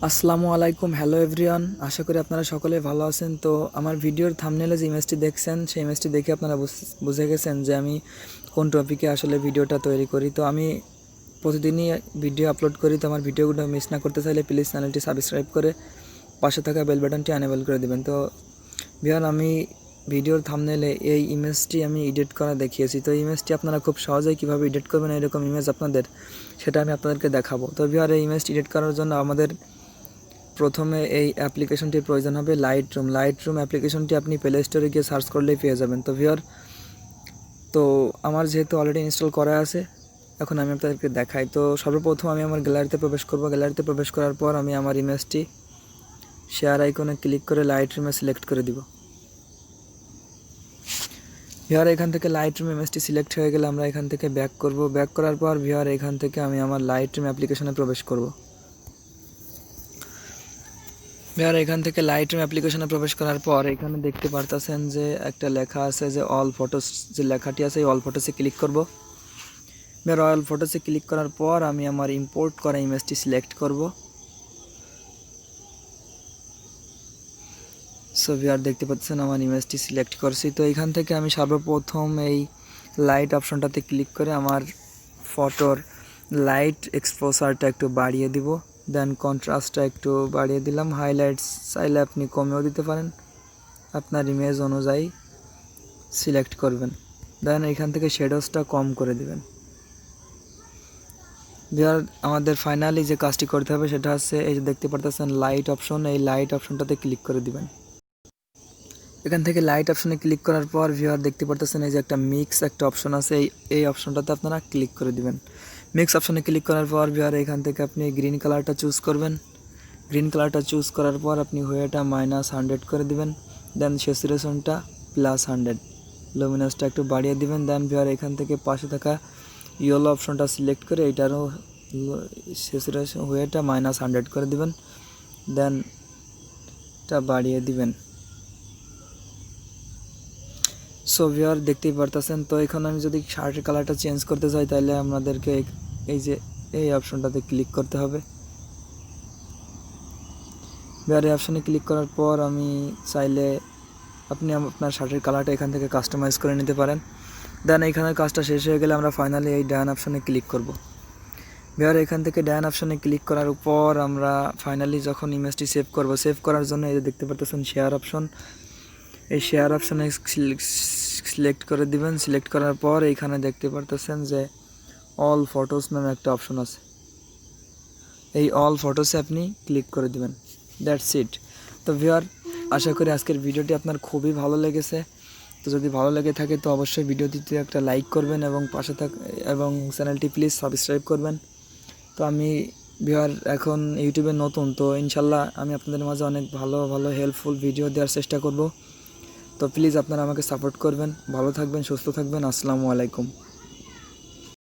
আসসালামু আলাইকুম, hello everyone. আশা করি আপনারা সকলে ভালো আছেন। তো আমার ভিডিওর থাম্বনেলে যে ইমেজটি দেখছেন সেই ইমেজটি দেখে আপনারা বুঝে গেছেন যে আমি কোন টপিকে আসলে ভিডিওটা তৈরি করি। তো আমি প্রতিদিনই ভিডিও আপলোড করি। তো আমার ভিডিওগুলো মিস না করতে চাইলে প্লিজ চ্যানেলটি সাবস্ক্রাইব করে পাশে থাকা বেল বাটনটি এনেবল করে দেবেন। তো ভিউয়ার, আমি ভিডিওর থাম্বনেলে এই ইমেজটি আমি এডিট করা দেখিয়েছি। তো ইমেজটি আপনারা খুব সহজেই কীভাবে এডিট করবেন এরকম ইমেজ আপনাদের, সেটা আমি আপনাদেরকে দেখাবো। তো ভিউয়ার, এই ইমেজটি এডিট করার জন্য আমাদের প্রথমে এই অ্যাপ্লিকেশনটির প্রয়োজন হবে লাইটরুম অ্যাপ্লিকেশনটি আপনি প্লে স্টোরে গিয়ে সার্চ করলেই পেয়ে যাবেন। তো ভিউয়ার, তো আমার যেহেতু অলরেডি ইনস্টল করা আছে, এখন আমি আপনাদেরকে দেখাই। তো সর্বপ্রথম আমি আমার গ্যালারিতে প্রবেশ করব। গ্যালারিতে প্রবেশ করার পর আমি আমার ইমেজটি শেয়ার আইকনে ক্লিক করে লাইটরুমে সিলেক্ট করে দিব। ভিউয়ার, এখান থেকে লাইটরুম ইমেজটি সিলেক্ট হয়ে গেলে আমরা এখান থেকে ব্যাক করব। ব্যাক করার পর ভিউয়ার, এখান থেকে আমি আমার লাইটরুম অ্যাপ্লিকেশনে প্রবেশ করব। ভিউয়ার, এখান থেকে লাইটরুম অ্যাপ্লিকেশনে প্রবেশ করার পর এখানে দেখতে পারতেছেন যে একটা লেখা আছে যে অল ফটোস, যে লেখাটি আছে এই অল ফটোসে ক্লিক করব। ভিউয়ার, অল ফটোসে ক্লিক করার পর আমি আমার ইম্পোর্ট করা ইমেজটি সিলেক্ট করব। সো ভিউয়ার, দেখতে পাচ্ছেন আমার ইমেজটি সিলেক্ট করছি। তো এখান থেকে আমি সর্বপ্রথম এই লাইট অপশনটাতে ক্লিক করে আমার ফটোর লাইট এক্সপোজারটা একটু বাড়িয়ে দিব। দেন কন্ট্রাস্টটা একটু বাড়িয়ে দিলাম। হাইলাইটস চাইলে আপনি কমেও দিতে পারেন, আপনার ইমেজ অনুযায়ী সিলেক্ট করবেন। দেন এখান থেকে শেডোসটা কম করে দিবেন। ভিউয়ার, আমাদের ফাইনালি যে কাজটি করতে হবে সেটা হচ্ছে এই যে দেখতে পারতেছেন লাইট অপশন, এই লাইট অপশনটাতে ক্লিক করে দিবেন। এখান থেকে লাইট অপশনে ক্লিক করার পর ভিউয়ার, দেখতে পারতেছেন এই যে একটা মিক্স একটা অপশন আছে, এই অপশনটাতে আপনারা ক্লিক করে দিবেন। মিক্স অপশনে ক্লিক করার পর ভিউয়ার, এখান থেকে আপনি গ্রিন কালারটা চুজ করবেন। গ্রিন কালারটা চুজ করার পর আপনি হোয়েটা -100 করে দিবেন। দেন স্যাচুরেশনটা +100, লুমিনাসটা একটু বাড়িয়ে দিবেন। দেন ভিউয়ার, এখান থেকে পাশে থাকা ইয়েলো অপশনটা সিলেক্ট করে এইটারও স্যাচুরেশন হোয়েটা -100 করে দিবেন। দেন এটা বাড়িয়ে দিবেন। সো ভিউয়ার, দেখতেই পারতেছেন। তো এখানে আমি যদি শার্টের কালারটা চেঞ্জ করতে চাই তাহলে আপনাদেরকে এই যে এই অপশনটাতে ক্লিক করতে হবে। ভিউয়ার, এই অপশনে ক্লিক করার পর আমি চাইলে আপনি আপনার শার্টের কালারটা এখান থেকে কাস্টমাইজ করে নিতে পারেন। দেন এইখানে কাজটা শেষ হয়ে গেলে আমরা ফাইনালি এই ডান অপশনে ক্লিক করব। ভিউয়ার, এখান থেকে ডান অপশনে ক্লিক করার পর আমরা ফাইনালি যখন ইমেজটি সেভ করব, সেভ করার জন্য এই যে দেখতে পারতেছেন শেয়ার অপশন, এই শেয়ার অপশনে সিলেক্ট করে দিবেন। সিলেক্ট করার পর এইখানে দেখতে পারতেছেন যে অল ফটোস নামে একটা অপশন আছে, এই অল ফটোসে আপনি ক্লিক করে দিবেন। That's it. তো ভিউয়ার, আশা করি আজকের ভিডিওটি আপনার খুবই ভালো লেগেছে। তো যদি ভালো লেগে থাকে তো অবশ্যই ভিডিওটিতে একটা লাইক করবেন এবং চ্যানেলটি প্লিজ সাবস্ক্রাইব করবেন। তো আমি ভিউয়ার এখন ইউটিউবে নতুন, তো ইনশাল্লাহ আমি আপনাদের মাঝে অনেক ভালো ভালো হেল্পফুল ভিডিও দেওয়ার চেষ্টা করব। তো প্লিজ আপনারা আমাকে সাপোর্ট করবেন। ভালো থাকবেন, সুস্থ থাকবেন। আসসালামু আলাইকুম।